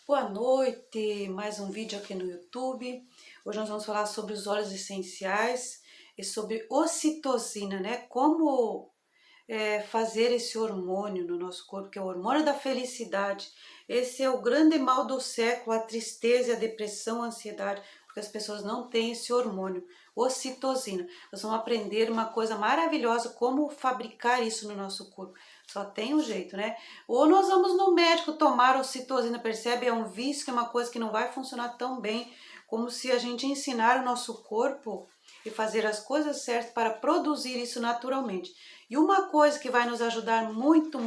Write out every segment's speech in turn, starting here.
Boa noite, mais um vídeo aqui no YouTube. Hoje nós vamos falar sobre os óleos essenciais e sobre ocitocina, né? Como fazer esse hormônio no nosso corpo, que é o hormônio da felicidade. Esse é o grande mal do século, a tristeza, a depressão, a ansiedade, porque as pessoas não têm esse hormônio, ocitocina. Nós vamos aprender uma coisa maravilhosa, como fabricar isso no nosso corpo. Só tem um jeito, né? Ou nós vamos no médico tomar ocitocina, percebe? É um vício, que é uma coisa que não vai funcionar tão bem, como se a gente ensinar o nosso corpo e fazer as coisas certas para produzir isso naturalmente. E uma coisa que vai nos ajudar muito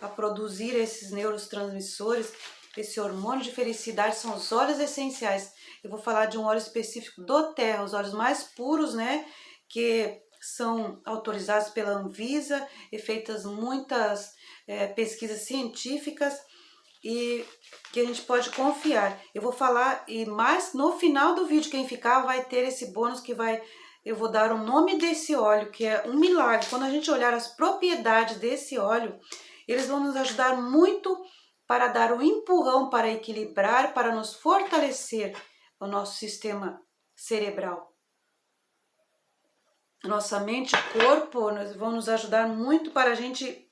a produzir esses neurotransmissores, esse hormônio de felicidade, são os óleos essenciais. Eu vou falar de um óleo específico do Terra, os óleos mais puros, né? Que são autorizados pela Anvisa e feitas muitas pesquisas científicas e que a gente pode confiar. Eu vou falar, e mais no final do vídeo, quem ficar vai ter esse bônus que vai... Eu vou dar o nome desse óleo, que é um milagre. Quando a gente olhar as propriedades desse óleo, eles vão nos ajudar muito para dar um empurrão, para equilibrar, para nos fortalecer o nosso sistema cerebral. Nossa mente e corpo vão nos ajudar muito para a gente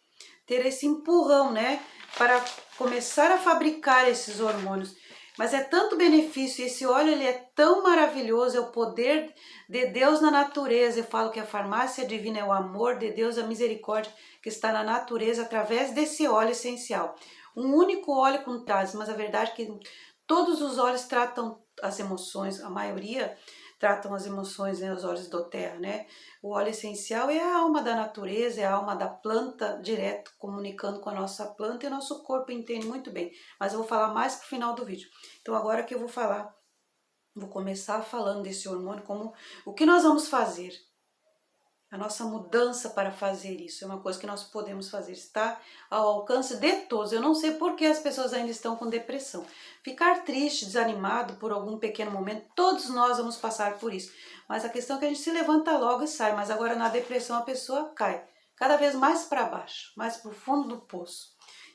ter esse empurrão, né? Para começar a fabricar esses hormônios. Mas é tanto benefício, esse óleo ele é tão maravilhoso, é o poder de Deus na natureza. Eu falo que a farmácia divina é o amor de Deus, a misericórdia que está na natureza através desse óleo essencial. Um único óleo com traz, mas a verdade é que todos os óleos tratam as emoções, a maioria tratam as emoções, né, os óleos do terra, né? O óleo essencial é a alma da natureza, é a alma da planta, direto comunicando com a nossa planta, e o nosso corpo entende muito bem. Mas eu vou falar mais pro final do vídeo. Então agora que eu vou falar, vou começar falando desse hormônio, como o que nós vamos fazer. A nossa mudança para fazer isso é uma coisa que nós podemos fazer, está ao alcance de todos. Eu não sei por que as pessoas ainda estão com depressão. Ficar triste, desanimado por algum pequeno momento, todos nós vamos passar por isso. Mas a questão é que a gente se levanta logo e sai, mas agora na depressão a pessoa cai cada vez mais para baixo, mais para o fundo do poço.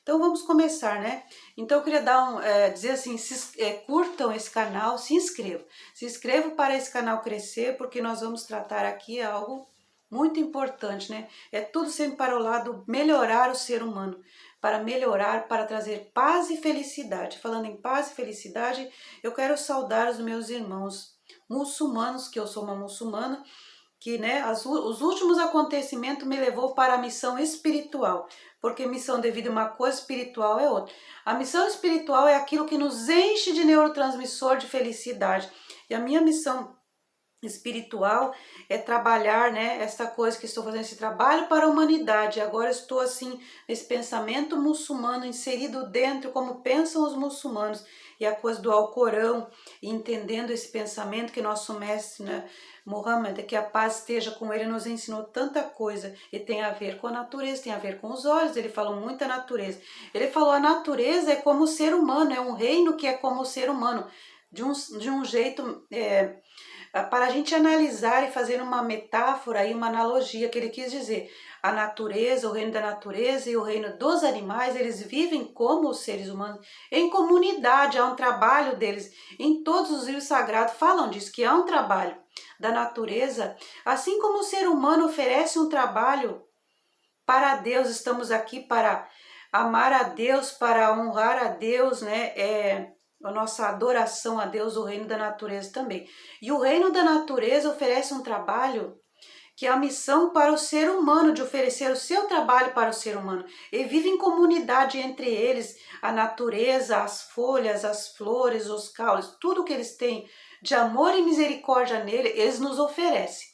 Então vamos começar, né? Então eu queria dizer assim, curtam esse canal, se inscrevam. Se inscrevam para esse canal crescer, porque nós vamos tratar aqui algo muito importante, né? É tudo sempre para o lado melhorar o ser humano, para melhorar, para trazer paz e felicidade. Falando em paz e felicidade, eu quero saudar os meus irmãos muçulmanos, que eu sou uma muçulmana, que os últimos acontecimentos me levou para a missão espiritual, porque missão de vida é uma coisa, espiritual é outra. A missão espiritual é aquilo que nos enche de neurotransmissor de felicidade. E a minha missão espiritual é trabalhar, né, essa coisa que estou fazendo, esse trabalho para a humanidade. Agora estou assim nesse pensamento muçulmano inserido dentro, como pensam os muçulmanos, e a coisa do Alcorão, entendendo esse pensamento que nosso mestre, né, Muhammad, que a paz esteja com ele, nos ensinou tanta coisa, e tem a ver com a natureza, tem a ver com os olhos. Ele falou muito a natureza. Ele falou: a natureza é como o ser humano, é um reino que é como o ser humano, de um jeito para a gente analisar e fazer uma metáfora e uma analogia que ele quis dizer. A natureza, o reino da natureza e o reino dos animais, eles vivem como os seres humanos, em comunidade, há um trabalho deles. Em todos os livros sagrados falam disso, que há um trabalho da natureza, assim como o ser humano oferece um trabalho para Deus. Estamos aqui para amar a Deus, para honrar a Deus, né? A nossa adoração a Deus, o reino da natureza também. E o reino da natureza oferece um trabalho que é a missão para o ser humano, de oferecer o seu trabalho para o ser humano. E vive em comunidade entre eles, a natureza, as folhas, as flores, os caules, tudo que eles têm de amor e misericórdia nele, eles nos oferecem.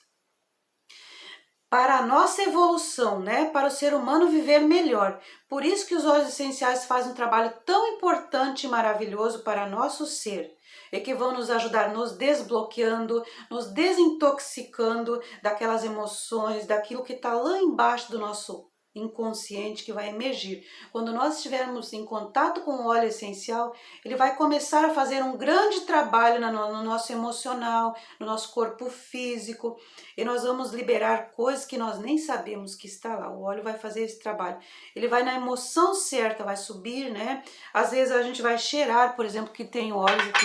Para a nossa evolução, né? Para o ser humano viver melhor. Por isso que os óleos essenciais fazem um trabalho tão importante e maravilhoso para nosso ser, e que vão nos ajudar nos desbloqueando, nos desintoxicando daquelas emoções, daquilo que está lá embaixo do nosso inconsciente que vai emergir. Quando nós estivermos em contato com o óleo essencial, ele vai começar a fazer um grande trabalho no nosso emocional, no nosso corpo físico, e nós vamos liberar coisas que nós nem sabemos que está lá. O óleo vai fazer esse trabalho. Ele vai na emoção certa, vai subir, né? Às vezes a gente vai cheirar, por exemplo, que tem óleos aqui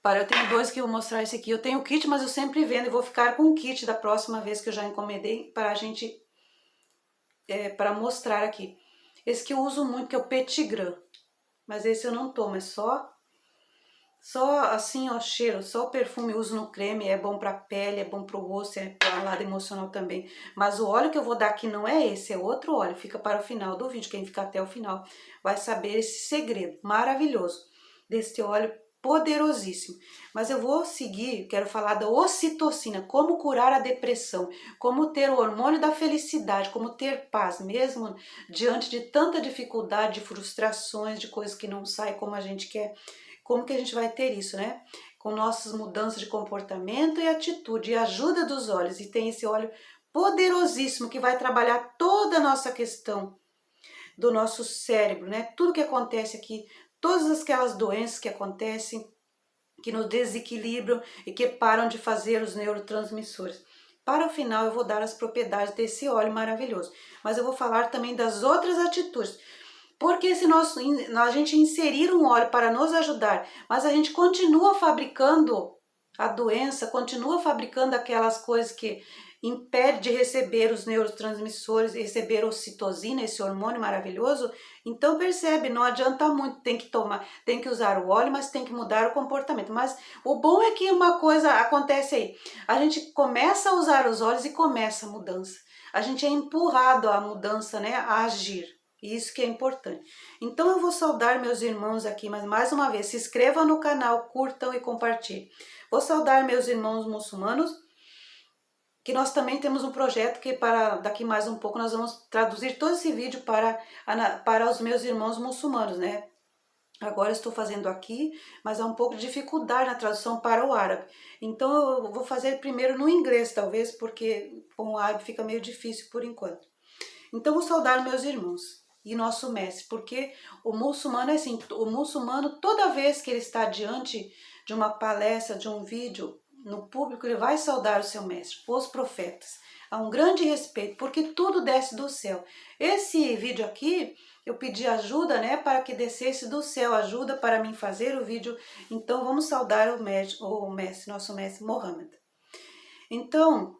eu tenho dois que eu vou mostrar esse aqui. Eu tenho o kit, mas eu sempre vendo e vou ficar com o kit da próxima vez que eu já encomendei para a gente para mostrar aqui. Esse que eu uso muito, que é o Petit Grand, mas esse eu não tomo, é só assim, ó, cheiro, só o perfume. Eu uso no creme, é bom para pele, é bom para o rosto, é para o lado emocional também. Mas o óleo que eu vou dar aqui não é esse, é outro óleo, fica para o final do vídeo. Quem ficar até o final vai saber esse segredo maravilhoso desse óleo poderosíssimo. Mas eu vou seguir, quero falar da ocitocina, como curar a depressão, como ter o hormônio da felicidade, como ter paz, mesmo diante de tanta dificuldade, de frustrações, de coisas que não saem como a gente quer. Como que a gente vai ter isso, né? Com nossas mudanças de comportamento e atitude, e ajuda dos olhos. E tem esse óleo poderosíssimo que vai trabalhar toda a nossa questão do nosso cérebro, né? Tudo que acontece aqui, todas aquelas doenças que acontecem, que nos desequilibram e que param de fazer os neurotransmissores. Para o final eu vou dar as propriedades desse óleo maravilhoso, mas eu vou falar também das outras atitudes. Porque se a gente inserir um óleo para nos ajudar, mas a gente continua fabricando a doença, continua fabricando aquelas coisas que impede de receber os neurotransmissores, receber ocitocina, esse hormônio maravilhoso, então percebe, não adianta muito, tem que tomar, tem que usar o óleo, mas tem que mudar o comportamento. Mas o bom é que uma coisa acontece aí, a gente começa a usar os óleos e começa a mudança. A gente é empurrado à mudança, né, a agir. Isso que é importante. Então eu vou saudar meus irmãos aqui, mas mais uma vez, se inscrevam no canal, curtam e compartilhem. Vou saudar meus irmãos muçulmanos, que nós também temos um projeto que para daqui mais um pouco nós vamos traduzir todo esse vídeo para os meus irmãos muçulmanos, né? Agora estou fazendo aqui, mas há um pouco de dificuldade na tradução para o árabe. Então eu vou fazer primeiro no inglês, talvez, porque com o árabe fica meio difícil por enquanto. Então vou saudar meus irmãos e nosso mestre, porque o muçulmano é assim, o muçulmano toda vez que ele está diante de uma palestra, de um vídeo, no público, ele vai saudar o seu mestre, os profetas. Há um grande respeito, porque tudo desce do céu. Esse vídeo aqui, eu pedi ajuda, né, para que descesse do céu, ajuda para mim fazer o vídeo. Então vamos saudar o mestre, nosso mestre Mohammed. Então,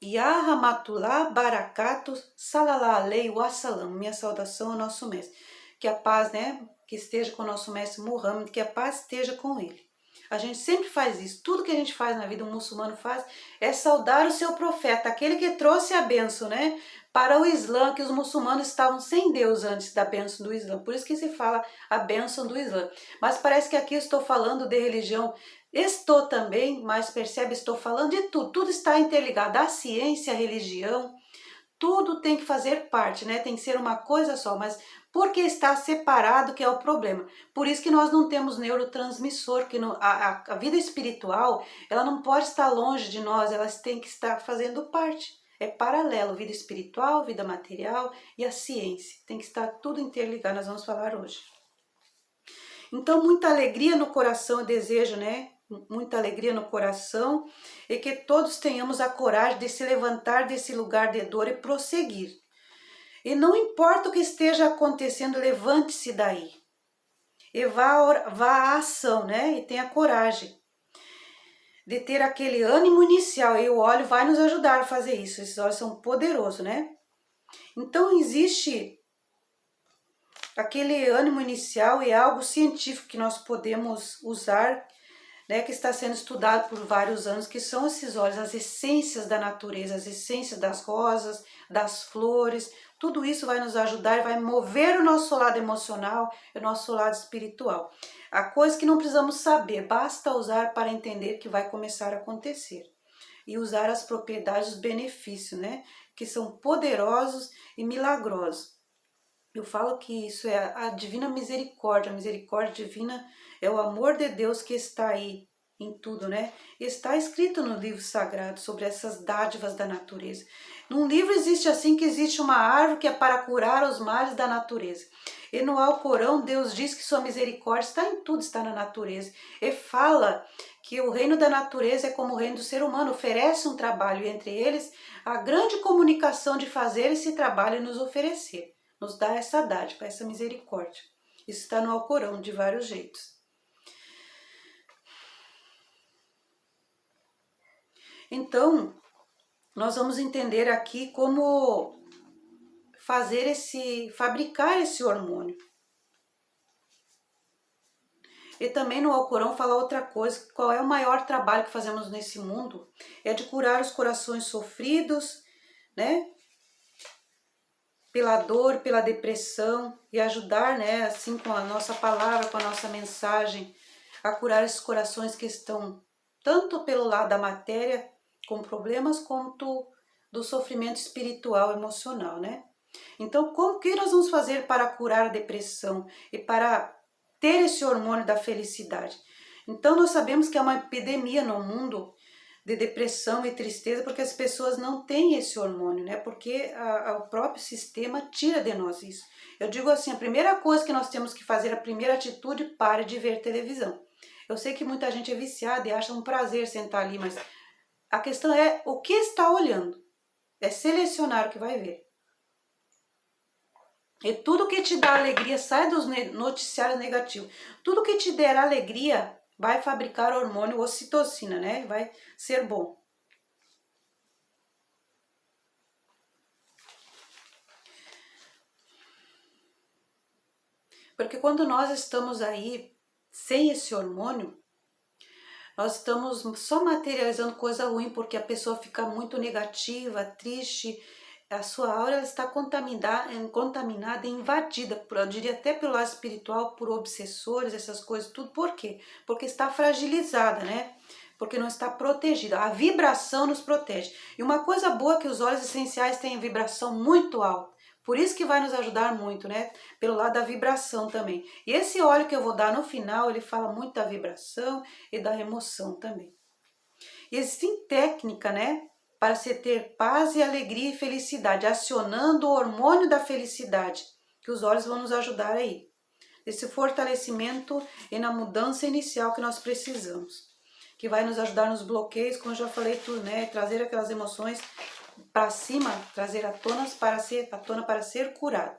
Ya Rahmatullah Barakatuh Salallahu Alaihi Wasallam, minha saudação ao nosso mestre. Que a paz, né, que esteja com o nosso mestre Muhammad, que a paz esteja com ele. A gente sempre faz isso, tudo que a gente faz na vida, um muçulmano faz, é saudar o seu profeta, aquele que trouxe a bênção, né, para o Islã, que os muçulmanos estavam sem Deus antes da bênção do Islã, por isso que se fala a bênção do Islã. Mas parece que aqui eu estou falando de religião. Estou também, mas percebe, estou falando de tudo, tudo está interligado, a ciência, a religião, tudo tem que fazer parte, né? Tem que ser uma coisa só, mas porque está separado que é o problema. Por isso que nós não temos neurotransmissor, que a vida espiritual, ela não pode estar longe de nós, elas têm que estar fazendo parte. É paralelo, vida espiritual, vida material e a ciência. Tem que estar tudo interligado, nós vamos falar hoje. Então, muita alegria no coração, eu desejo, né? Muita alegria no coração e que todos tenhamos a coragem de se levantar desse lugar de dor e prosseguir. E não importa o que esteja acontecendo, levante-se daí. E vá à ação, né? E tenha coragem de ter aquele ânimo inicial. E o óleo vai nos ajudar a fazer isso. Esses óleos são poderosos, né? Então existe aquele ânimo inicial e algo científico que nós podemos usar, né, que está sendo estudado por vários anos, que são esses óleos, as essências da natureza, as essências das rosas, das flores, tudo isso vai nos ajudar e vai mover o nosso lado emocional e o nosso lado espiritual. Há coisas que não precisamos saber, basta usar para entender que vai começar a acontecer. E usar as propriedades, os benefícios, né, que são poderosos e milagrosos. Eu falo que isso é a divina misericórdia, a misericórdia divina é o amor de Deus que está aí em tudo, né? Está escrito no livro sagrado sobre essas dádivas da natureza. Num livro existe assim que existe uma árvore que é para curar os males da natureza. E no Alcorão, Deus diz que sua misericórdia está em tudo, está na natureza. E fala que o reino da natureza é como o reino do ser humano, oferece um trabalho, e entre eles a grande comunicação de fazer esse trabalho e nos oferecer. Nos dá essa dádiva, essa misericórdia. Isso está no Alcorão, de vários jeitos. Então, nós vamos entender aqui como fabricar esse hormônio. E também no Alcorão fala outra coisa, qual é o maior trabalho que fazemos nesse mundo? É de curar os corações sofridos, né? Pela dor, pela depressão, e ajudar, né, assim com a nossa palavra, com a nossa mensagem, a curar esses corações que estão tanto pelo lado da matéria, com problemas, quanto do sofrimento espiritual, emocional, né? Então, como que nós vamos fazer para curar a depressão e para ter esse hormônio da felicidade? Então, nós sabemos que é uma epidemia no mundo de depressão e tristeza, porque as pessoas não têm esse hormônio, né? Porque o próprio sistema tira de nós isso. Eu digo assim, a primeira coisa que nós temos que fazer, a primeira atitude, pare de ver televisão. Eu sei que muita gente é viciada e acha um prazer sentar ali, mas a questão é o que está olhando. É selecionar o que vai ver. E tudo que te dá alegria, sai dos noticiários negativos. Tudo que te der alegria vai fabricar hormônio ocitocina, né? Vai ser bom. Porque quando nós estamos aí sem esse hormônio, nós estamos só materializando coisa ruim, porque a pessoa fica muito negativa, triste, a sua aura está contaminada e invadida, eu diria até pelo lado espiritual, por obsessores, essas coisas, tudo. Por quê? Porque está fragilizada, né? Porque não está protegida. A vibração nos protege. E uma coisa boa é que os óleos essenciais têm vibração muito alta. Por isso que vai nos ajudar muito, né? Pelo lado da vibração também. E esse óleo que eu vou dar no final, ele fala muito da vibração e da emoção também. E existe técnica, né? Para se ter paz e alegria e felicidade, acionando o hormônio da felicidade, que os óleos vão nos ajudar aí. Esse fortalecimento e na mudança inicial que nós precisamos. Que vai nos ajudar nos bloqueios, como eu já falei tudo, né? Trazer aquelas emoções para cima, trazer à tona para ser curado.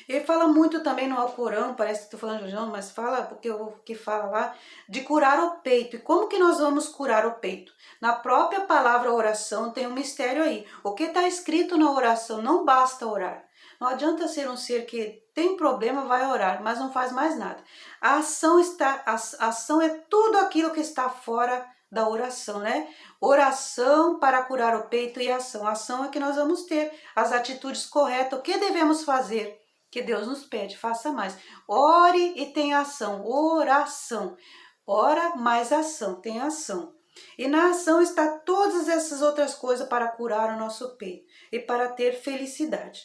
Ele fala muito também no Alcorão, parece que estou falando de religião, mas fala, porque o que fala lá, de curar o peito. E como que nós vamos curar o peito? Na própria palavra oração tem um mistério aí. O que está escrito na oração, não basta orar. Não adianta ser um ser que tem problema, vai orar, mas não faz mais nada. A ação é tudo aquilo que está fora da oração, né? Oração para curar o peito e ação. A ação é que nós vamos ter as atitudes corretas. O que devemos fazer? Que Deus nos pede, faça mais. Ore e tenha ação. Oração. Ora mais ação, tem ação. E na ação está todas essas outras coisas para curar o nosso peito e para ter felicidade.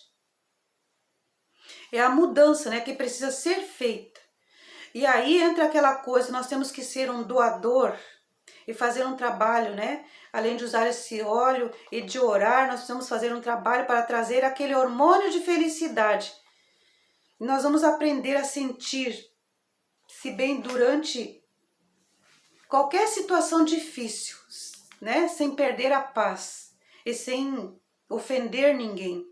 É a mudança, né, que precisa ser feita. E aí entra aquela coisa, nós temos que ser um doador e fazer um trabalho, né? Além de usar esse óleo e de orar, nós precisamos fazer um trabalho para trazer aquele hormônio de felicidade. Nós vamos aprender a sentir-se bem durante qualquer situação difícil, né? Sem perder a paz e sem ofender ninguém.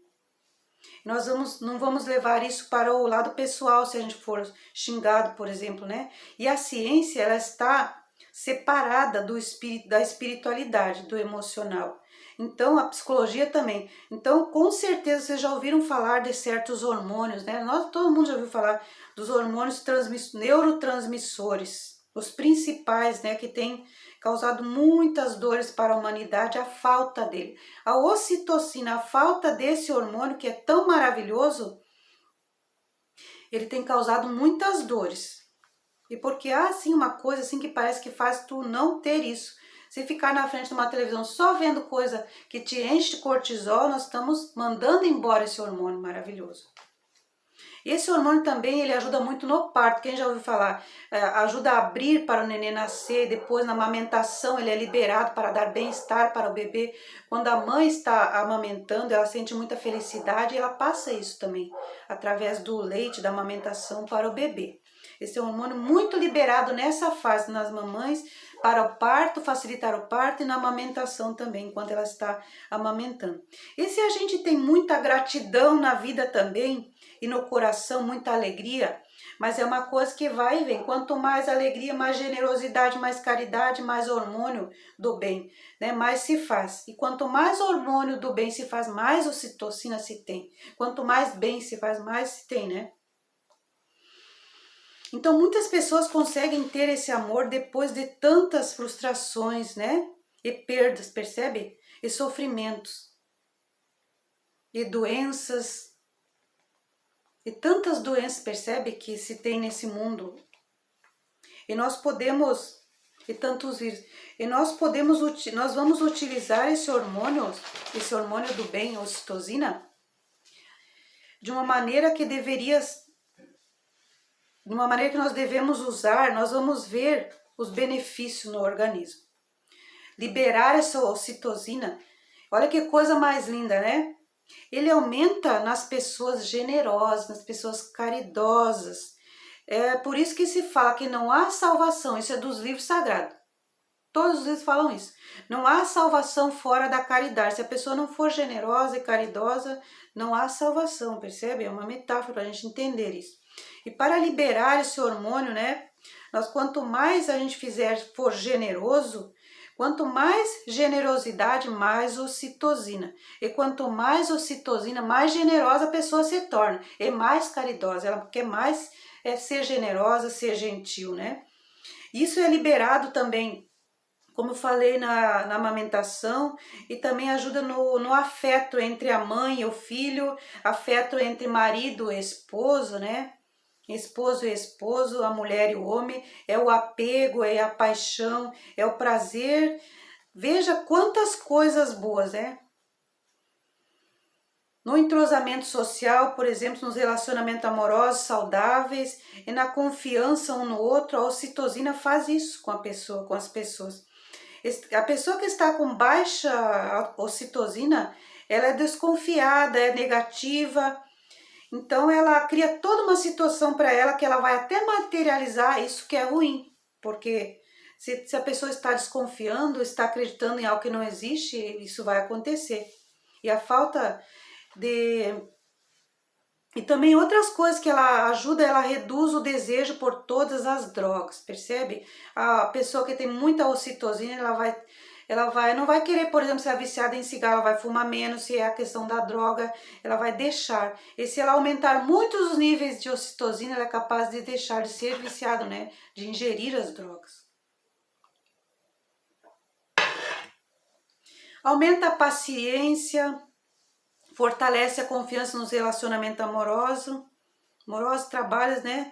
Nós não vamos levar isso para o lado pessoal, se a gente for xingado, por exemplo, né? E a ciência, ela está separada do espírito, da espiritualidade, do emocional. Então, a psicologia também. Então, com certeza, vocês já ouviram falar de certos hormônios, né? Todo mundo já ouviu falar dos hormônios neurotransmissores, os principais, né? Que têm causado muitas dores para a humanidade, a falta dele. A ocitocina, a falta desse hormônio que é tão maravilhoso, ele tem causado muitas dores. E porque há assim uma coisa assim que parece que faz tu não ter isso. Se ficar na frente de uma televisão só vendo coisa que te enche de cortisol, nós estamos mandando embora esse hormônio maravilhoso. Esse hormônio também ele ajuda muito no parto, quem já ouviu falar, ajuda a abrir para o neném nascer, depois na amamentação ele é liberado para dar bem-estar para o bebê. Quando a mãe está amamentando, ela sente muita felicidade e ela passa isso também, através do leite, da amamentação para o bebê. Esse é um hormônio muito liberado nessa fase nas mamães, para o parto, facilitar o parto e na amamentação também, enquanto ela está amamentando. E se a gente tem muita gratidão na vida também, e no coração muita alegria, mas é uma coisa que vai e vem. Quanto mais alegria, mais generosidade, mais caridade, mais hormônio do bem, né? Mais se faz. E quanto mais hormônio do bem se faz, mais ocitocina se tem. Quanto mais bem se faz, mais se tem, né? Então muitas pessoas conseguem ter esse amor depois de tantas frustrações, né? E perdas, percebe? E sofrimentos. E doenças. E tantas doenças, percebe, que se tem nesse mundo. E nós podemos, e tantos vírus, e nós vamos utilizar esse hormônio do bem, ocitocina, de uma maneira que nós devemos usar, nós vamos ver os benefícios no organismo. Liberar essa ocitocina, olha que coisa mais linda, né? Ele aumenta nas pessoas generosas, nas pessoas caridosas. É por isso que se fala que não há salvação, isso é dos livros sagrados. Todos eles falam isso. Não há salvação fora da caridade. Se a pessoa não for generosa e caridosa, não há salvação, percebe? É uma metáfora para a gente entender isso. E para liberar esse hormônio, né? Quanto mais a gente for generoso, quanto mais generosidade, mais ocitocina. E quanto mais ocitocina, mais generosa a pessoa se torna. E mais caridosa, ela quer mais ser generosa, ser gentil, né? Isso é liberado também, como eu falei, na amamentação, e também ajuda no afeto entre a mãe e o filho, afeto entre marido e esposo, né? Esposo e esposo, a mulher e o homem, é o apego, é a paixão, é o prazer. Veja quantas coisas boas, né? No entrosamento social, por exemplo, nos relacionamentos amorosos saudáveis e na confiança um no outro, a ocitocina faz isso com a pessoa, com as pessoas. A pessoa que está com baixa ocitocina, ela é desconfiada, é negativa, então ela cria toda uma situação para ela que ela vai até materializar isso que é ruim, porque se a pessoa está desconfiando, está acreditando em algo que não existe, isso vai acontecer. E a falta e também outras coisas que ela ajuda, ela reduz o desejo por todas as drogas, percebe? A pessoa que tem muita ocitocina, ela não vai querer, por exemplo, se é viciada em cigarro, ela vai fumar menos, se é a questão da droga, ela vai deixar. E se ela aumentar muito os níveis de ocitocina, ela é capaz de deixar de ser viciada, né? De ingerir as drogas. Aumenta a paciência, fortalece a confiança nos relacionamentos amorosos, trabalhos, né?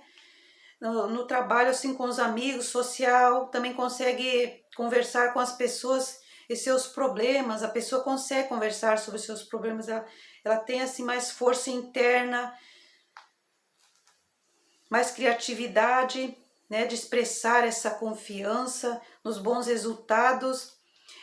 No trabalho, assim, com os amigos, social, também consegue conversar com as pessoas e seus problemas, a pessoa consegue conversar sobre os seus problemas, ela tem, assim, mais força interna, mais criatividade, né, de expressar essa confiança nos bons resultados,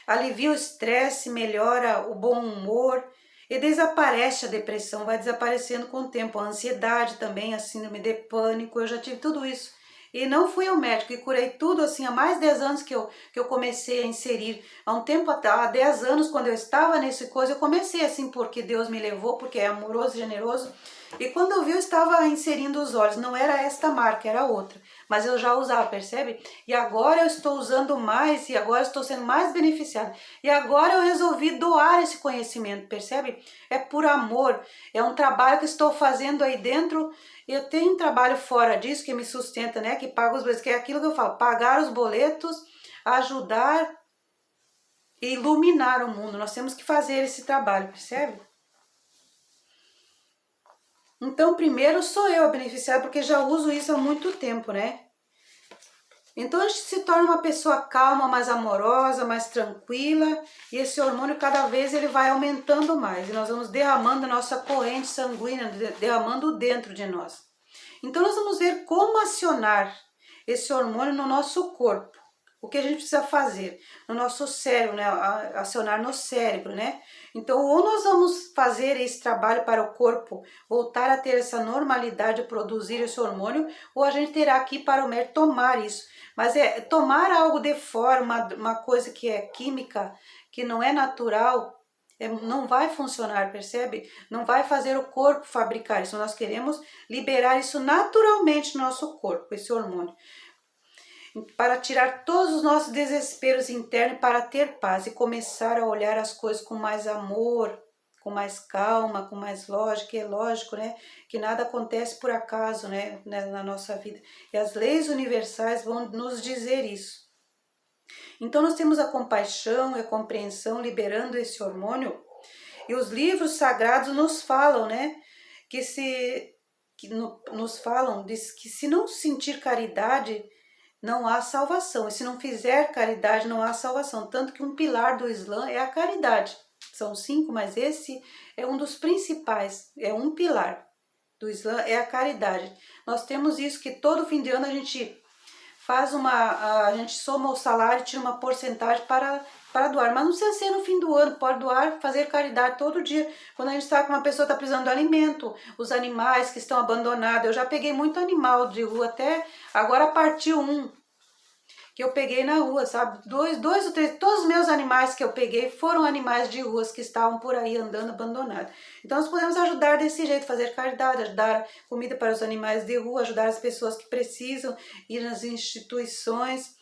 alivia o estresse, melhora o bom humor, e desaparece a depressão, vai desaparecendo com o tempo, a ansiedade também, a síndrome de pânico, eu já tive tudo isso. E não fui ao médico e curei tudo assim, há mais de 10 anos que eu comecei a inserir. Há um tempo, há 10 anos, quando eu estava nesse coisa, eu comecei assim, porque Deus me levou, porque é amoroso e generoso. E quando eu vi, eu estava inserindo os olhos, não era esta marca, era outra. Mas eu já usava, percebe? E agora eu estou usando mais, e agora eu estou sendo mais beneficiada. E agora eu resolvi doar esse conhecimento, percebe? É por amor, é um trabalho que estou fazendo aí dentro. Eu tenho um trabalho fora disso que me sustenta, né? Que paga os boletos, que é aquilo que eu falo, pagar os boletos, ajudar e iluminar o mundo. Nós temos que fazer esse trabalho, percebe? Então, primeiro sou eu a beneficiada, porque já uso isso há muito tempo, né? Então a gente se torna uma pessoa calma, mais amorosa, mais tranquila, e esse hormônio cada vez ele vai aumentando mais, e nós vamos derramando a nossa corrente sanguínea, derramando dentro de nós. Então nós vamos ver como acionar esse hormônio no nosso corpo. O que a gente precisa fazer no nosso cérebro, né? Acionar no cérebro, né? Então, ou nós vamos fazer esse trabalho para o corpo voltar a ter essa normalidade de produzir esse hormônio, ou a gente terá que ir para o médico tomar isso. Mas tomar algo de fora, uma coisa que é química, que não é natural, não vai funcionar, percebe? Não vai fazer o corpo fabricar isso. Nós queremos liberar isso naturalmente no nosso corpo, esse hormônio, para tirar todos os nossos desesperos internos, para ter paz e começar a olhar as coisas com mais amor, com mais calma, com mais lógica. E é lógico, né, que nada acontece por acaso, né, na nossa vida. E as leis universais vão nos dizer isso. Então nós temos a compaixão e a compreensão liberando esse hormônio. E os livros sagrados nos falam, né, nos falam diz que se não sentir caridade, não há salvação. E se não fizer caridade, não há salvação. Tanto que um pilar do Islã é a caridade. São 5, mas esse é um dos principais, é um pilar do Islã, é a caridade. Nós temos isso que todo fim de ano a gente a gente soma o salário e tira uma porcentagem para doar, mas não precisa ser no fim do ano, pode doar, fazer caridade todo dia, quando a gente sabe que uma pessoa está precisando de alimento, os animais que estão abandonados. Eu já peguei muito animal de rua, até agora partiu um que eu peguei na rua, sabe? Dois ou três, todos os meus animais que eu peguei foram animais de ruas que estavam por aí andando abandonados. Então nós podemos ajudar desse jeito, fazer caridade, ajudar comida para os animais de rua, ajudar as pessoas que precisam, ir nas instituições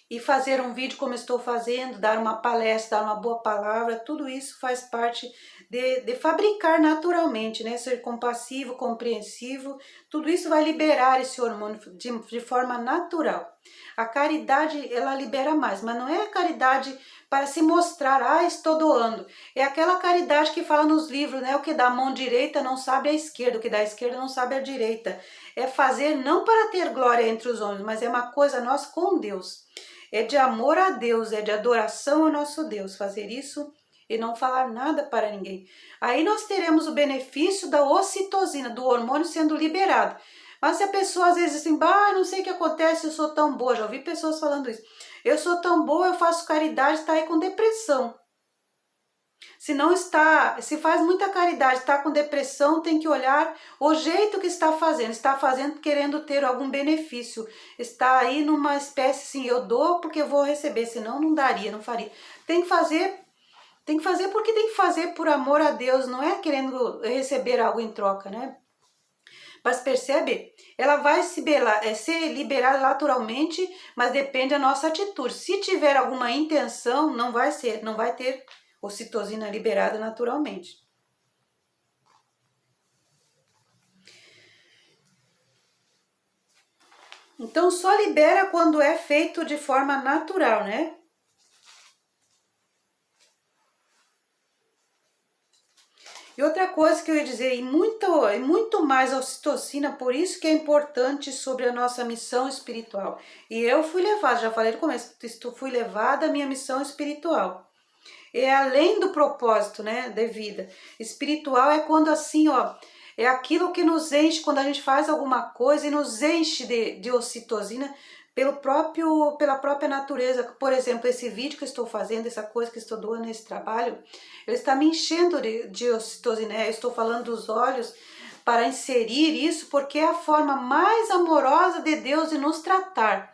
e fazer um vídeo como estou fazendo, dar uma palestra, dar uma boa palavra. Tudo isso faz parte de fabricar naturalmente, né? Ser compassivo, compreensivo, tudo isso vai liberar esse hormônio de forma natural. A caridade, ela libera mais, mas não é a caridade para se mostrar, estou doando. É aquela caridade que fala nos livros, né? O que dá a mão direita não sabe a esquerda, o que dá a esquerda não sabe a direita. É fazer não para ter glória entre os homens, mas é uma coisa nossa com Deus. É de amor a Deus, é de adoração ao nosso Deus, fazer isso e não falar nada para ninguém. Aí nós teremos o benefício da ocitocina, do hormônio sendo liberado. Mas se a pessoa às vezes assim, não sei o que acontece, eu sou tão boa, já ouvi pessoas falando isso. Eu sou tão boa, eu faço caridade, está aí com depressão. Se não está, se faz muita caridade, está com depressão, tem que olhar o jeito que está fazendo querendo ter algum benefício, está aí numa espécie assim, eu dou porque eu vou receber, senão não daria, não faria. Tem que fazer porque tem que fazer por amor a Deus, não é querendo receber algo em troca, né? Mas percebe? Ela vai ser liberada naturalmente, mas depende da nossa atitude. Se tiver alguma intenção, não vai ter ocitocina liberada naturalmente. Então só libera quando é feito de forma natural, né? E outra coisa que eu ia dizer, e muito mais a ocitocina, por isso que é importante sobre a nossa missão espiritual. E eu fui levada, já falei no começo, fui levada à minha missão espiritual. É além do propósito, né, de vida. Espiritual é quando assim, é aquilo que nos enche, quando a gente faz alguma coisa e nos enche de ocitocina pela própria natureza. Por exemplo, esse vídeo que eu estou fazendo, essa coisa que eu estou doando, esse trabalho, ele está me enchendo de ocitocina. Eu estou falando dos olhos para inserir isso, porque é a forma mais amorosa de Deus de nos tratar,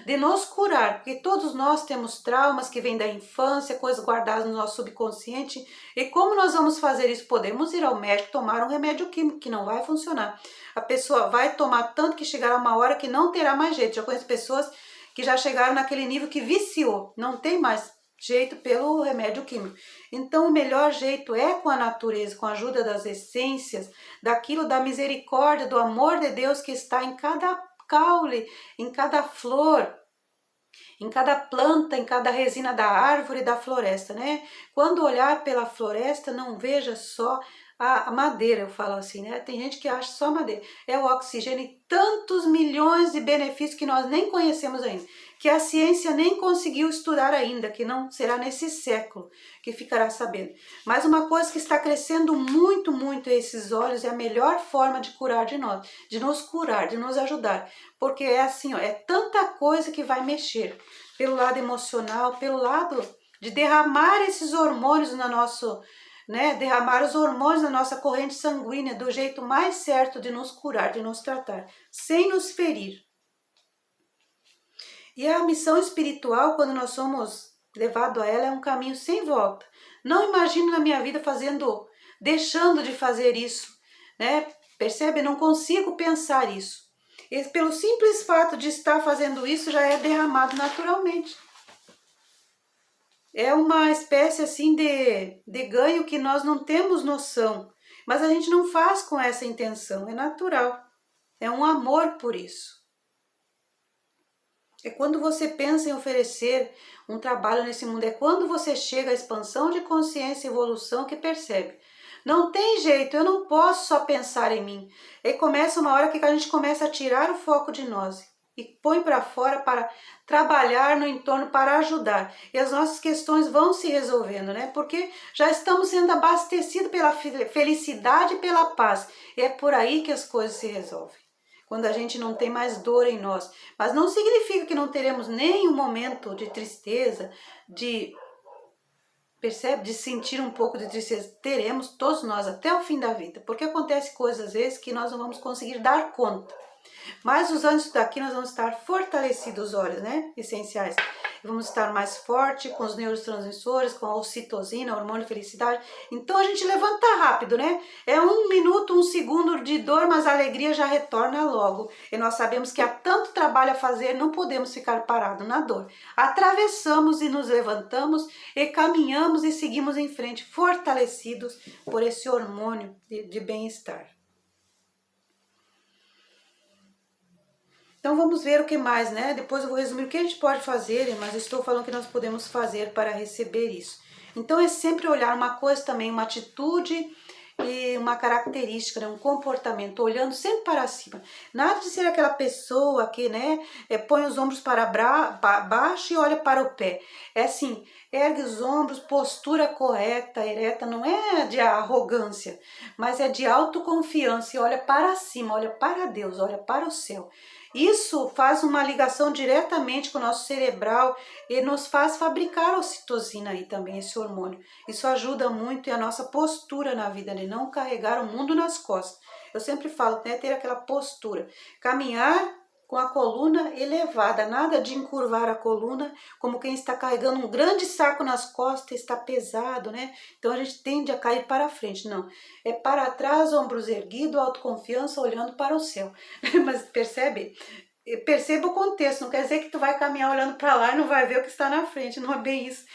de nos curar, porque todos nós temos traumas que vêm da infância, coisas guardadas no nosso subconsciente. E como nós vamos fazer isso? Podemos ir ao médico, tomar um remédio químico que não vai funcionar. A pessoa vai tomar tanto que chegará uma hora que não terá mais jeito. Já conheço pessoas que já chegaram naquele nível que viciou, não tem mais jeito pelo remédio químico. Então o melhor jeito é com a natureza, com a ajuda das essências, daquilo da misericórdia, do amor de Deus que está em cada caule, em cada flor, em cada planta, em cada resina da árvore e da floresta, né? Quando olhar pela floresta, não veja só a madeira, eu falo assim, né? Tem gente que acha só madeira. É o oxigênio e tantos milhões de benefícios que nós nem conhecemos ainda, que a ciência nem conseguiu estudar ainda, que não será nesse século que ficará sabendo. Mas uma coisa que está crescendo muito, muito esses olhos é a melhor forma de curar de nós, de nos curar, de nos ajudar. Porque é assim, ó, é tanta coisa que vai mexer pelo lado emocional, pelo lado de derramar esses hormônios no nosso, né, derramar os hormônios na nossa corrente sanguínea do jeito mais certo de nos curar, de nos tratar, sem nos ferir. E a missão espiritual, quando nós somos levados a ela, é um caminho sem volta. Não imagino na minha vida deixando de fazer isso, né? Percebe? Não consigo pensar isso. E pelo simples fato de estar fazendo isso, já é derramado naturalmente. É uma espécie assim de ganho que nós não temos noção, mas a gente não faz com essa intenção, é natural, é um amor por isso. É quando você pensa em oferecer um trabalho nesse mundo, é quando você chega à expansão de consciência e evolução que percebe. Não tem jeito, eu não posso só pensar em mim. E começa uma hora que a gente começa a tirar o foco de nós e põe para fora para trabalhar no entorno, para ajudar. E as nossas questões vão se resolvendo, né? Porque já estamos sendo abastecidos pela felicidade e pela paz. E é por aí que as coisas se resolvem. Quando a gente não tem mais dor em nós. Mas não significa que não teremos nenhum momento de tristeza, percebe? De sentir um pouco de tristeza. Teremos todos nós até o fim da vida. Porque acontece coisas às vezes que nós não vamos conseguir dar conta. Mas usando isso daqui, nós vamos estar fortalecidos os olhos, né? Essenciais. Vamos estar mais forte com os neurotransmissores, com a ocitocina, hormônio de felicidade. Então a gente levanta rápido, né? É 1 minuto, 1 segundo de dor, mas a alegria já retorna logo. E nós sabemos que há tanto trabalho a fazer, não podemos ficar parados na dor. Atravessamos e nos levantamos e caminhamos e seguimos em frente, fortalecidos por esse hormônio de bem-estar. Então vamos ver o que mais, né? Depois eu vou resumir o que a gente pode fazer, mas estou falando que nós podemos fazer para receber isso. Então é sempre olhar uma coisa também, uma atitude e uma característica, né? Um comportamento, olhando sempre para cima. Nada de ser aquela pessoa que, né, põe os ombros para baixo e olha para o pé. É assim, ergue os ombros, postura correta, ereta, não é de arrogância, mas é de autoconfiança e olha para cima, olha para Deus, olha para o céu. Isso faz uma ligação diretamente com o nosso cerebral e nos faz fabricar a ocitocina aí também, esse hormônio. Isso ajuda muito e a nossa postura na vida, de não carregar o mundo nas costas. Eu sempre falo, né, ter aquela postura, caminhar com a coluna elevada, nada de encurvar a coluna, como quem está carregando um grande saco nas costas, está pesado, né? Então a gente tende a cair para frente, não. É para trás, ombros erguidos, autoconfiança, olhando para o céu. Mas percebe? Perceba o contexto, não quer dizer que tu vai caminhar olhando para lá e não vai ver o que está na frente, não é bem isso.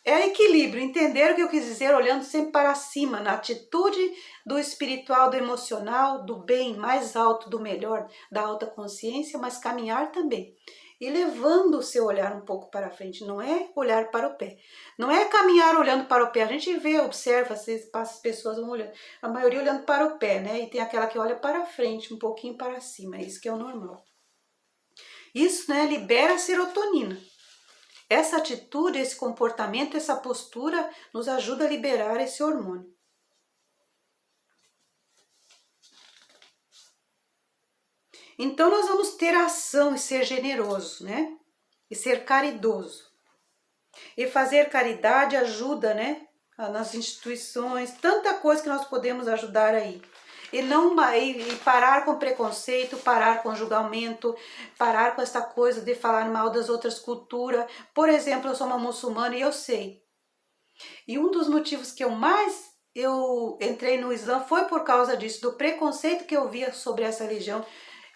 É equilíbrio, entender o que eu quis dizer, olhando sempre para cima, na atitude do espiritual, do emocional, do bem mais alto, do melhor, da alta consciência, mas caminhar também. E levando o seu olhar um pouco para frente, não é olhar para o pé. Não é caminhar olhando para o pé. A gente vê, observa, às vezes passa as pessoas vão olhando. A maioria olhando para o pé, né? E tem aquela que olha para frente, um pouquinho para cima. É isso que é o normal. Isso, né, libera a serotonina. Essa atitude, esse comportamento, essa postura nos ajuda a liberar esse hormônio. Então nós vamos ter ação e ser generoso, né? E ser caridoso. E fazer caridade ajuda, né? Nas instituições, tanta coisa que nós podemos ajudar aí. E parar com preconceito, parar com julgamento, parar com essa coisa de falar mal das outras culturas. Por exemplo, eu sou uma muçulmana e eu sei. E um dos motivos que eu entrei no Islã foi por causa disso, do preconceito que eu via sobre essa religião.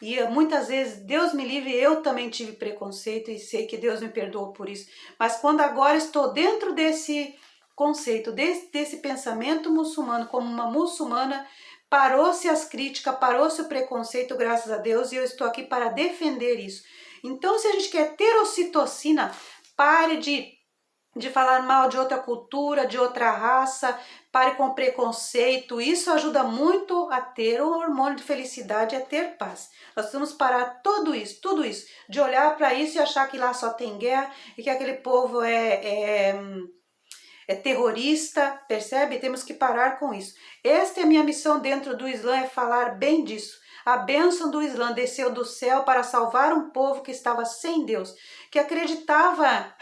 E muitas vezes, Deus me livre, eu também tive preconceito e sei que Deus me perdoou por isso. Mas quando agora estou dentro desse conceito, desse pensamento muçulmano, como uma muçulmana, parou-se as críticas, parou-se o preconceito, graças a Deus, e eu estou aqui para defender isso. Então, se a gente quer ter ocitocina, pare de de falar mal de outra cultura, de outra raça, pare com preconceito. Isso ajuda muito a ter o hormônio de felicidade e a ter paz. Nós vamos parar tudo isso, de olhar para isso e achar que lá só tem guerra e que aquele povo é terrorista, percebe? Temos que parar com isso. Esta é a minha missão dentro do Islã, é falar bem disso. A bênção do Islã desceu do céu para salvar um povo que estava sem Deus, que acreditava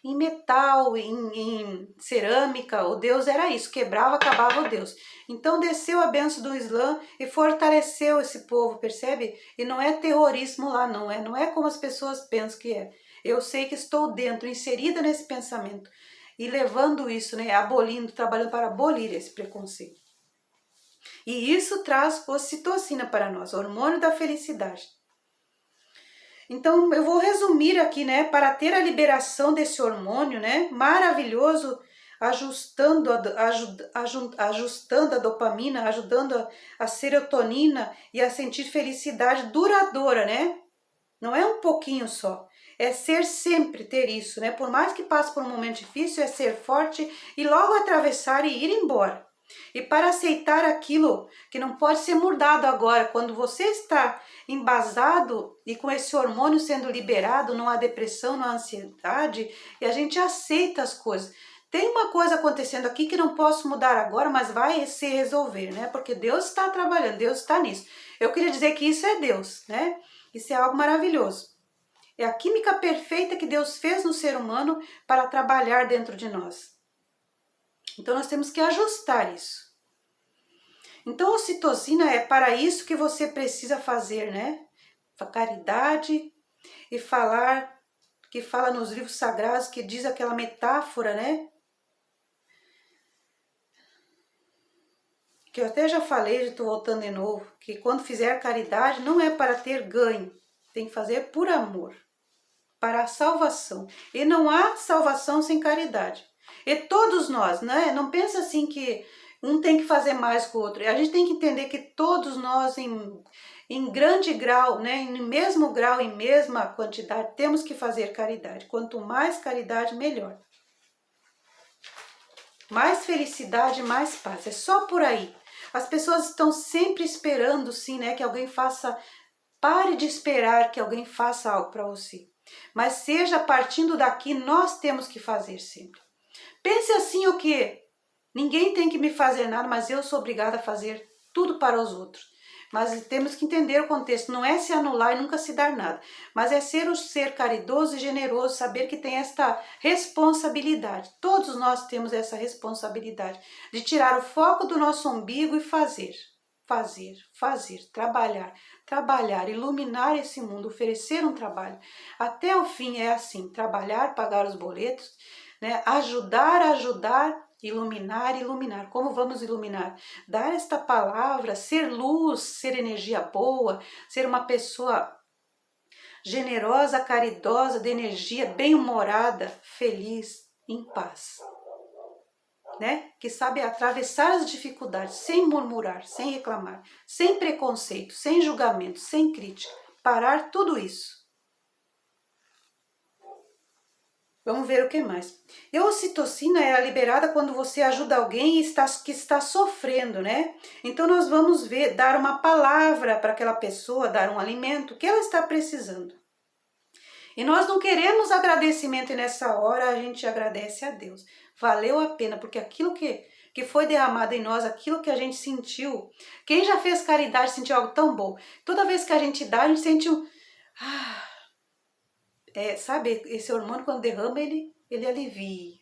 em metal, em cerâmica. O Deus era isso, quebrava, acabava o Deus. Então desceu a bênção do Islã e fortaleceu esse povo, percebe? E não é terrorismo lá, não é como as pessoas pensam que é. Eu sei que estou dentro, inserida nesse pensamento e levando isso, né, abolindo, trabalhando para abolir esse preconceito. E isso traz ocitocina para nós, hormônio da felicidade. Então eu vou resumir aqui, né, para ter a liberação desse hormônio, né, maravilhoso, ajustando a dopamina, ajudando a serotonina e a sentir felicidade duradoura, né? Não é um pouquinho só. É ser sempre ter isso, né? Por mais que passe por um momento difícil, é ser forte e logo atravessar e ir embora. E para aceitar aquilo que não pode ser mudado agora, quando você está embasado e com esse hormônio sendo liberado, não há depressão, não há ansiedade, e a gente aceita as coisas. Tem uma coisa acontecendo aqui que não posso mudar agora, mas vai se resolver, né? Porque Deus está trabalhando, Deus está nisso. Eu queria dizer que isso é Deus, né? Isso é algo maravilhoso. É a química perfeita que Deus fez no ser humano para trabalhar dentro de nós. Então nós temos que ajustar isso. Então a ocitocina é para isso que você precisa fazer, né? Caridade e falar, que fala nos livros sagrados, que diz aquela metáfora, né? Que eu até já falei, já estou voltando de novo, que quando fizer caridade não é para ter ganho, tem que fazer por amor, para a salvação. E não há salvação sem caridade. E todos nós, né? Não pensa assim que um tem que fazer mais que o outro. A gente tem que entender que todos nós, em grande grau, né? Em mesmo grau, em mesma quantidade, temos que fazer caridade. Quanto mais caridade, melhor. Mais felicidade, mais paz. É só por aí. As pessoas estão sempre esperando, sim, né? Que alguém faça. Pare de esperar que alguém faça algo para você. Mas seja partindo daqui, nós temos que fazer sempre. Pense assim o que? Ninguém tem que me fazer nada, mas eu sou obrigada a fazer tudo para os outros. Mas temos que entender o contexto, não é se anular e nunca se dar nada, mas é ser o ser caridoso e generoso, saber que tem esta responsabilidade. Todos nós temos essa responsabilidade de tirar o foco do nosso umbigo e fazer, trabalhar, iluminar esse mundo, oferecer um trabalho. Até o fim é assim, trabalhar, pagar os boletos, né? Ajudar, iluminar. Como vamos iluminar? Dar esta palavra, ser luz, ser energia boa, ser uma pessoa generosa, caridosa, de energia, bem-humorada, feliz, em paz. Né? Que sabe atravessar as dificuldades sem murmurar, sem reclamar, sem preconceito, sem julgamento, sem crítica. Parar tudo isso. Vamos ver o que mais. E a ocitocina é liberada quando você ajuda alguém que está sofrendo, né? Então nós vamos ver, dar uma palavra para aquela pessoa, dar um alimento que ela está precisando. E nós não queremos agradecimento e nessa hora a gente agradece a Deus. Valeu a pena, porque aquilo que foi derramado em nós, aquilo que a gente sentiu, quem já fez caridade sentiu algo tão bom. Toda vez que a gente dá, a gente sente um... sabe, esse hormônio quando derrama, ele alivia.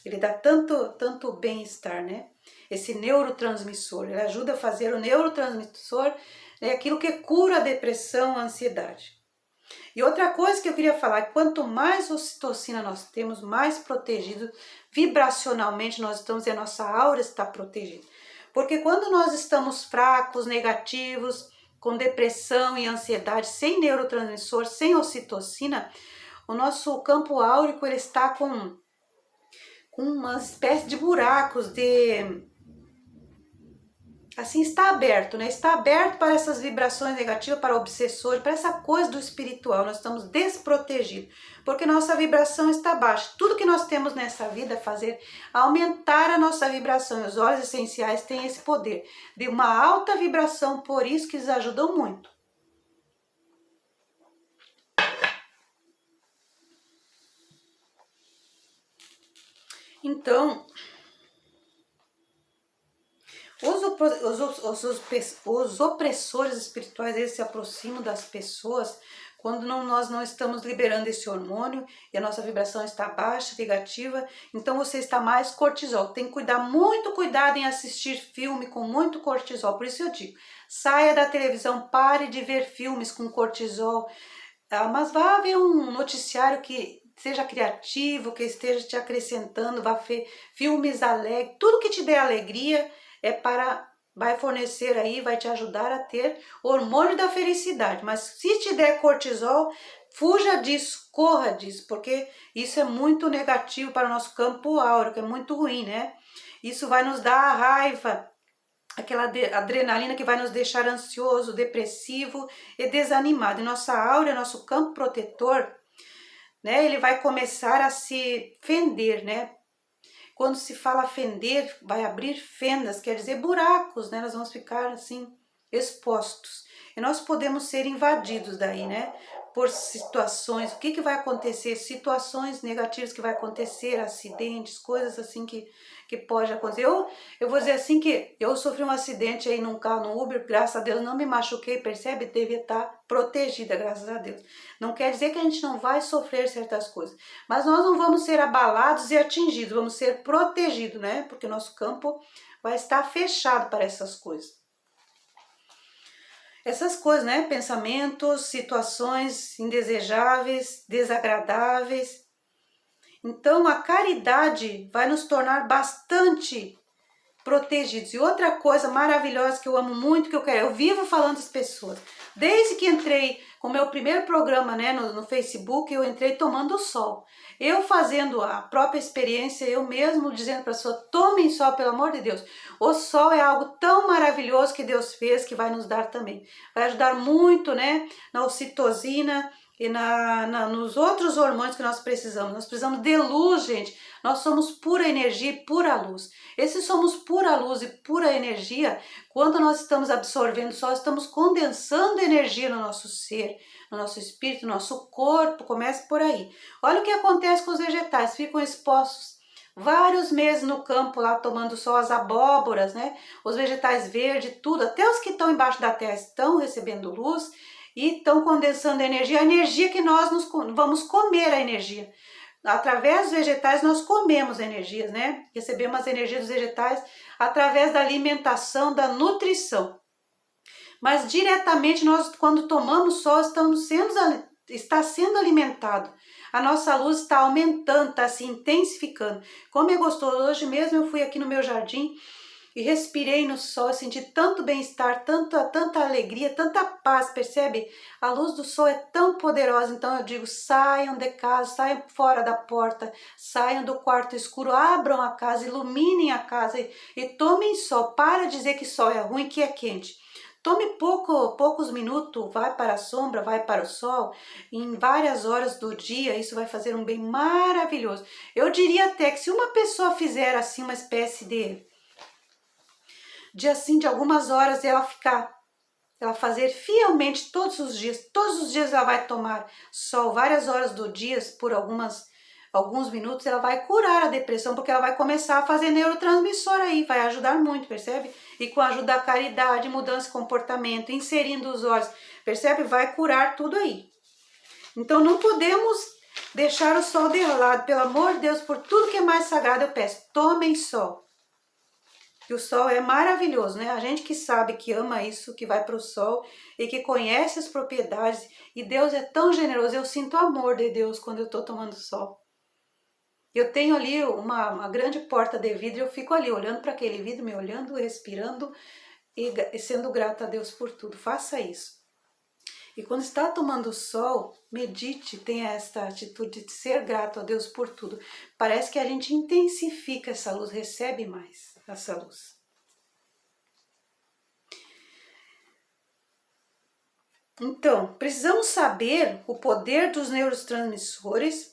Ele dá tanto bem-estar, né? Esse neurotransmissor, ele ajuda a fazer o neurotransmissor, né, aquilo que cura a depressão, a ansiedade. E outra coisa que eu queria falar, quanto mais ocitocina nós temos, mais protegido vibracionalmente nós estamos e a nossa aura está protegida. Porque quando nós estamos fracos, negativos, com depressão e ansiedade, sem neurotransmissor, sem ocitocina, o nosso campo áurico ele está com uma espécie de buracos, de assim, está aberto, né? Está aberto para essas vibrações negativas, para obsessores, para essa coisa do espiritual. Nós estamos desprotegidos, porque nossa vibração está baixa. Tudo que nós temos nessa vida é fazer aumentar a nossa vibração. E os óleos essenciais têm esse poder de uma alta vibração, por isso que eles ajudam muito. Então, os opressores espirituais, eles se aproximam das pessoas quando nós não estamos liberando esse hormônio e a nossa vibração está baixa, negativa, então você está mais cortisol. Tem que cuidar, muito cuidado em assistir filme com muito cortisol. Por isso eu digo, saia da televisão, pare de ver filmes com cortisol, mas vá ver um noticiário que seja criativo, que esteja te acrescentando, vá ver filmes alegres, tudo que te dê alegria vai fornecer aí, vai te ajudar a ter hormônio da felicidade. Mas se te der cortisol, fuja disso, corra disso, porque isso é muito negativo para o nosso campo áureo, que é muito ruim, né? Isso vai nos dar a raiva, aquela adrenalina que vai nos deixar ansioso, depressivo e desanimado. E nossa áurea, nosso campo protetor, né, ele vai começar a se fender, né? Quando se fala fender, vai abrir fendas, quer dizer buracos, né? Nós vamos ficar assim expostos. E nós podemos ser invadidos daí, né? Por situações, o que vai acontecer? Situações negativas que vai acontecer, acidentes, coisas assim que pode acontecer. Eu vou dizer assim que eu sofri um acidente aí num carro, no Uber, graças a Deus não me machuquei, percebe? Devia estar protegida, graças a Deus. Não quer dizer que a gente não vai sofrer certas coisas, mas nós não vamos ser abalados e atingidos, vamos ser protegidos, né? Porque nosso campo vai estar fechado para essas coisas. Essas coisas, né? Pensamentos, situações indesejáveis, desagradáveis. Então, a caridade vai nos tornar bastante protegidos. E outra coisa maravilhosa que eu amo muito, que eu vivo falando às pessoas. Desde que entrei com o meu primeiro programa, né, no Facebook, eu entrei tomando sol. Eu fazendo a própria experiência, eu mesmo dizendo para a pessoa, tomem sol, pelo amor de Deus. O sol é algo tão maravilhoso que Deus fez, que vai nos dar também. Vai ajudar muito, né, na ocitocina e nos outros hormônios que nós precisamos. Nós precisamos de luz, gente. Nós somos pura energia e pura luz. Esse somos pura luz e pura energia, quando nós estamos absorvendo sol, estamos condensando energia no nosso ser, no nosso espírito, no nosso corpo, começa por aí. Olha o que acontece com os vegetais, ficam expostos vários meses no campo lá tomando sol, as abóboras, né? Os vegetais verdes, tudo, até os que estão embaixo da terra estão recebendo luz e estão condensando energia, a energia que nós vamos comer a energia. Através dos vegetais nós comemos energias, né? Recebemos as energias dos vegetais através da alimentação, da nutrição. Mas diretamente nós, quando tomamos sol, está sendo alimentado. A nossa luz está aumentando, está se intensificando. Como é gostoso, hoje mesmo eu fui aqui no meu jardim e respirei no sol, senti tanto bem-estar, tanta alegria, tanta paz, percebe? A luz do sol é tão poderosa, então eu digo, saiam de casa, saiam fora da porta, saiam do quarto escuro, abram a casa, iluminem a casa e tomem sol. Para de dizer que sol é ruim, que é quente. Tome poucos minutos, vai para a sombra, vai para o sol, em várias horas do dia, isso vai fazer um bem maravilhoso. Eu diria até que se uma pessoa fizer assim uma espécie de algumas horas ela fazer fielmente todos os dias ela vai tomar sol, várias horas do dia, por alguns minutos, ela vai curar a depressão, porque ela vai começar a fazer neurotransmissor aí, vai ajudar muito, percebe? E com a ajuda da caridade, mudança de comportamento, inserindo os olhos, percebe? Vai curar tudo aí. Então não podemos deixar o sol de lado, pelo amor de Deus, por tudo que é mais sagrado eu peço, tomem sol. Que o sol é maravilhoso, né? A gente que sabe, que ama isso, que vai para o sol e que conhece as propriedades. E Deus é tão generoso, eu sinto o amor de Deus quando eu estou tomando sol. Eu tenho ali uma grande porta de vidro, eu fico ali olhando para aquele vidro, me olhando, respirando e sendo grata a Deus por tudo. Faça isso. E quando está tomando sol, medite, tenha esta atitude de ser grato a Deus por tudo. Parece que a gente intensifica essa luz, recebe mais essa luz. Então, precisamos saber o poder dos neurotransmissores,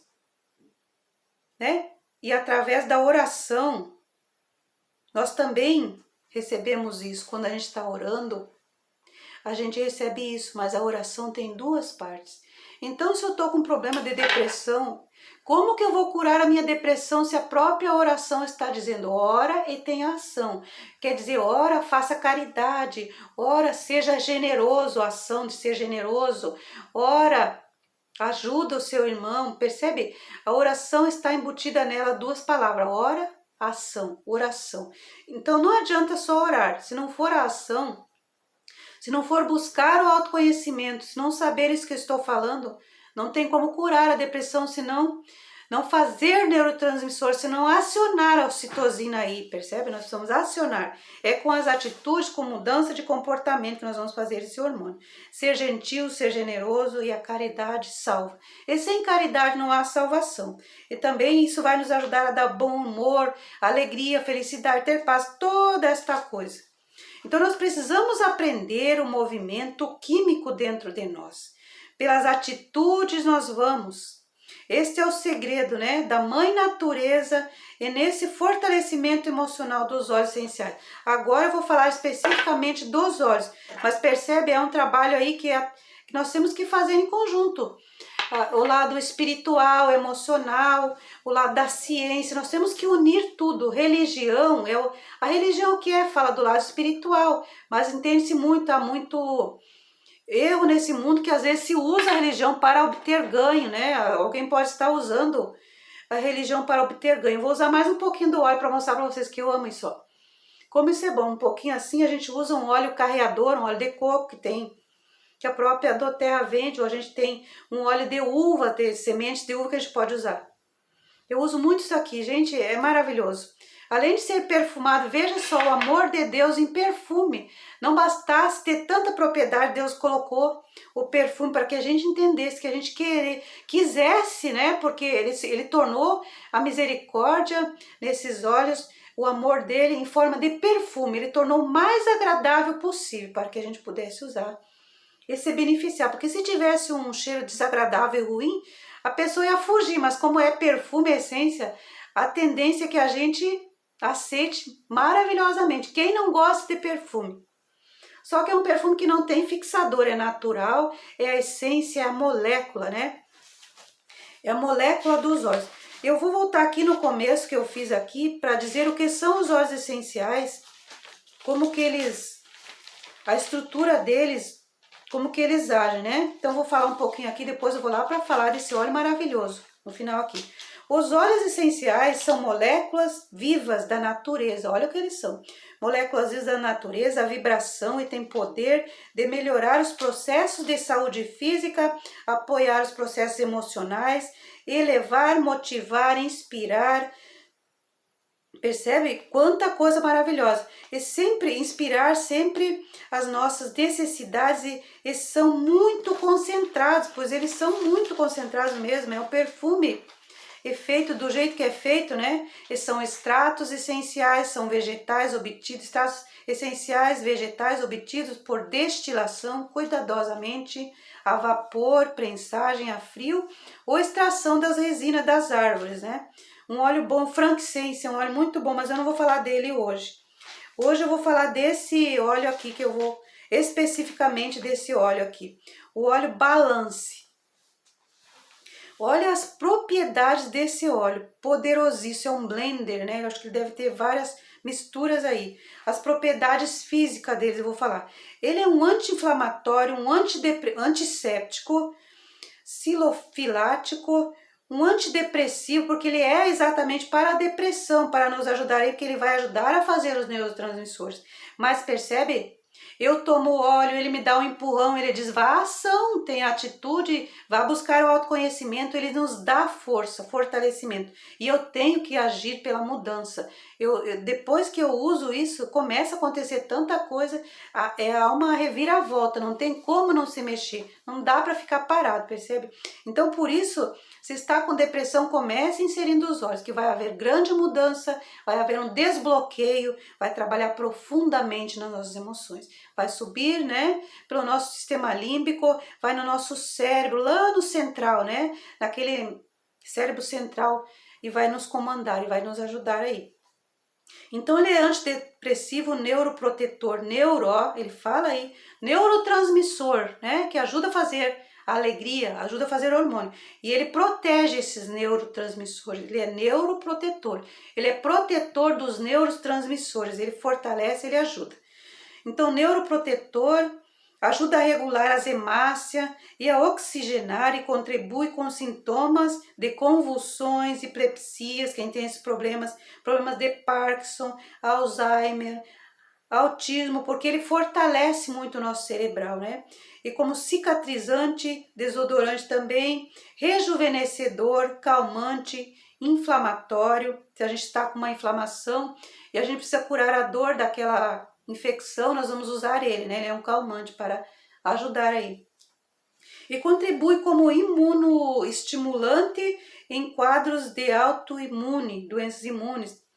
né? E através da oração, nós também recebemos isso. Quando a gente está orando, a gente recebe isso, mas a oração tem duas partes. Então, se eu estou com um problema de depressão, como que eu vou curar a minha depressão se a própria oração está dizendo ora e tenha ação? Quer dizer, ora, faça caridade, ora, seja generoso, a ação de ser generoso, ora, ajuda o seu irmão, percebe? A oração está embutida nela duas palavras, ora, ação, oração. Então não adianta só orar, se não for a ação, se não for buscar o autoconhecimento, se não saber isso que eu estou falando, não tem como curar a depressão, se não fazer neurotransmissor, se não acionar a ocitocina aí, percebe? Nós precisamos acionar. É com as atitudes, com mudança de comportamento que nós vamos fazer esse hormônio. Ser gentil, ser generoso e a caridade salva. E sem caridade não há salvação. E também isso vai nos ajudar a dar bom humor, alegria, felicidade, ter paz, toda esta coisa. Então nós precisamos aprender o movimento químico dentro de nós. Pelas atitudes nós vamos. Este é o segredo, né, da mãe natureza e nesse fortalecimento emocional dos óleos essenciais. Agora eu vou falar especificamente dos óleos, mas percebe, é um trabalho aí que nós temos que fazer em conjunto. O lado espiritual, emocional, o lado da ciência, nós temos que unir tudo. Religião, a religião que fala do lado espiritual, mas entende-se muito, há muito erro nesse mundo que às vezes se usa a religião para obter ganho, né? Alguém pode estar usando a religião para obter ganho. Vou usar mais um pouquinho do óleo para mostrar para vocês que eu amo isso, ó. Como isso é bom, um pouquinho assim, a gente usa um óleo carreador, um óleo de coco que a própria doTERRA vende, ou a gente tem um óleo de uva, de sementes de uva que a gente pode usar. Eu uso muito isso aqui, gente, é maravilhoso. Além de ser perfumado, veja só o amor de Deus em perfume. Não bastasse ter tanta propriedade, Deus colocou o perfume para que a gente entendesse, que a gente quisesse, né? Porque ele tornou a misericórdia nesses olhos, o amor dele em forma de perfume. Ele tornou o mais agradável possível para que a gente pudesse usar e se beneficiar. Porque se tivesse um cheiro desagradável e ruim, a pessoa ia fugir. Mas como é perfume, essência, a tendência é que a gente aceite maravilhosamente. Quem não gosta de perfume? Só que é um perfume que não tem fixador, é natural, é a essência, é a molécula, né? É a molécula dos óleos. Eu vou voltar aqui no começo que eu fiz aqui para dizer o que são os óleos essenciais, como que eles, a estrutura deles, como que eles agem, né? Então vou falar um pouquinho aqui, depois eu vou lá para falar desse óleo maravilhoso, no final aqui. Os óleos essenciais são moléculas vivas da natureza, olha o que eles são. Moléculas vivas da natureza, a vibração, e tem poder de melhorar os processos de saúde física, apoiar os processos emocionais, elevar, motivar, inspirar. Percebe quanta coisa maravilhosa? E sempre inspirar sempre as nossas necessidades e são muito concentrados, pois eles são muito concentrados mesmo, é o perfume. É feito do jeito que é feito, né? E são extratos essenciais, são vegetais obtidos, extratos essenciais vegetais obtidos por destilação cuidadosamente a vapor, prensagem a frio ou extração das resinas das árvores, né? Um óleo bom, frankincense, é um óleo muito bom, mas eu não vou falar dele hoje. Hoje eu vou falar desse óleo aqui, que eu vou especificamente desse óleo aqui. O óleo Balance. Olha as propriedades desse óleo, poderosíssimo, é um blender, né? Eu acho que ele deve ter várias misturas aí. As propriedades físicas deles, eu vou falar. Ele é um anti-inflamatório, um antisséptico, silofilático, um antidepressivo, porque ele é exatamente para a depressão, para nos ajudar aí, porque ele vai ajudar a fazer os neurotransmissores. Mas percebe? Eu tomo óleo, ele me dá um empurrão, ele diz, vá à ação, tenha atitude, vá buscar o autoconhecimento, ele nos dá força, fortalecimento. E eu tenho que agir pela mudança. Depois que eu uso isso, começa a acontecer tanta coisa, há uma reviravolta, não tem como não se mexer, não dá para ficar parado, percebe? Então, por isso, Se está com depressão, comece inserindo os óleos, que vai haver grande mudança, vai haver um desbloqueio, vai trabalhar profundamente nas nossas emoções. Vai subir, né, pelo nosso sistema límbico, vai no nosso cérebro, lá no central, né, naquele cérebro central, e vai nos comandar e vai nos ajudar aí. Então ele é antidepressivo, neuroprotetor, ele fala aí, neurotransmissor, né, que ajuda a fazer a alegria, ajuda a fazer hormônio. E ele protege esses neurotransmissores, ele é neuroprotetor, ele é protetor dos neurotransmissores, ele fortalece, ele ajuda. Então, neuroprotetor ajuda a regular as hemácias e a oxigenar e contribui com sintomas de convulsões, epilepsias, quem tem esses problemas de Parkinson, Alzheimer, autismo, porque ele fortalece muito o nosso cerebral, né? E como cicatrizante, desodorante também, rejuvenescedor, calmante, inflamatório. Se a gente está com uma inflamação e a gente precisa curar a dor daquela infecção, nós vamos usar ele, né? Ele é um calmante para ajudar aí. E contribui como imunoestimulante em quadros de autoimune, doenças imunes,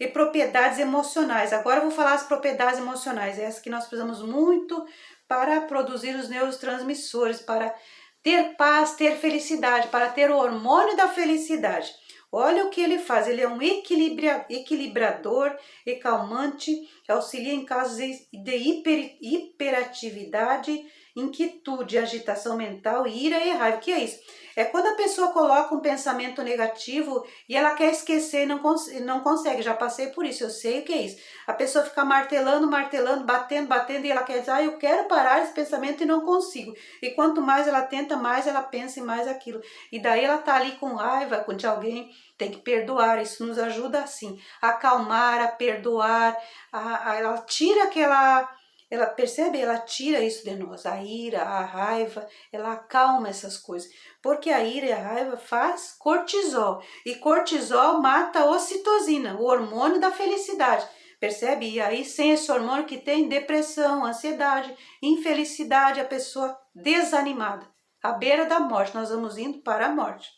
e propriedades emocionais. Agora eu vou falar as propriedades emocionais, essas que nós precisamos muito para produzir os neurotransmissores, para ter paz, ter felicidade, para ter o hormônio da felicidade. Olha o que ele faz, ele é um equilibrador e calmante, que auxilia em casos de hiperatividade, inquietude, agitação mental, ira e raiva. O que é isso? É quando a pessoa coloca um pensamento negativo e ela quer esquecer e não consegue. Já passei por isso, eu sei o que é isso. A pessoa fica martelando, batendo e ela quer dizer, eu quero parar esse pensamento e não consigo. E quanto mais ela tenta, mais ela pensa e mais aquilo. E daí ela tá ali com raiva de alguém, tem que perdoar. Isso nos ajuda assim, a acalmar, a perdoar, ela tira aquela... Ela percebe, ela tira isso de nós, a ira, a raiva, ela acalma essas coisas. Porque a ira e a raiva faz cortisol. E cortisol mata a ocitocina, o hormônio da felicidade. Percebe? E aí, sem esse hormônio que tem depressão, ansiedade, infelicidade, a pessoa desanimada. À beira da morte, nós vamos indo para a morte.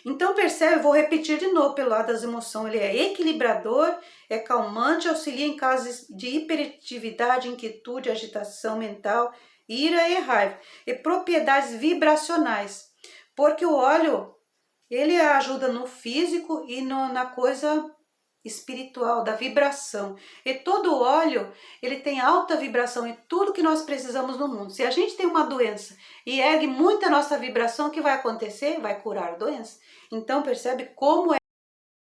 Então percebe, eu vou repetir de novo pelo lado das emoções, ele é equilibrador, é calmante, auxilia em casos de hiperatividade, inquietude, agitação mental, ira e raiva. E propriedades vibracionais, porque o óleo, ele ajuda no físico e na coisa espiritual, da vibração. E todo óleo, ele tem alta vibração e tudo que nós precisamos no mundo. Se a gente tem uma doença e ergue muito a nossa vibração, o que vai acontecer? Vai curar a doença. Então percebe como é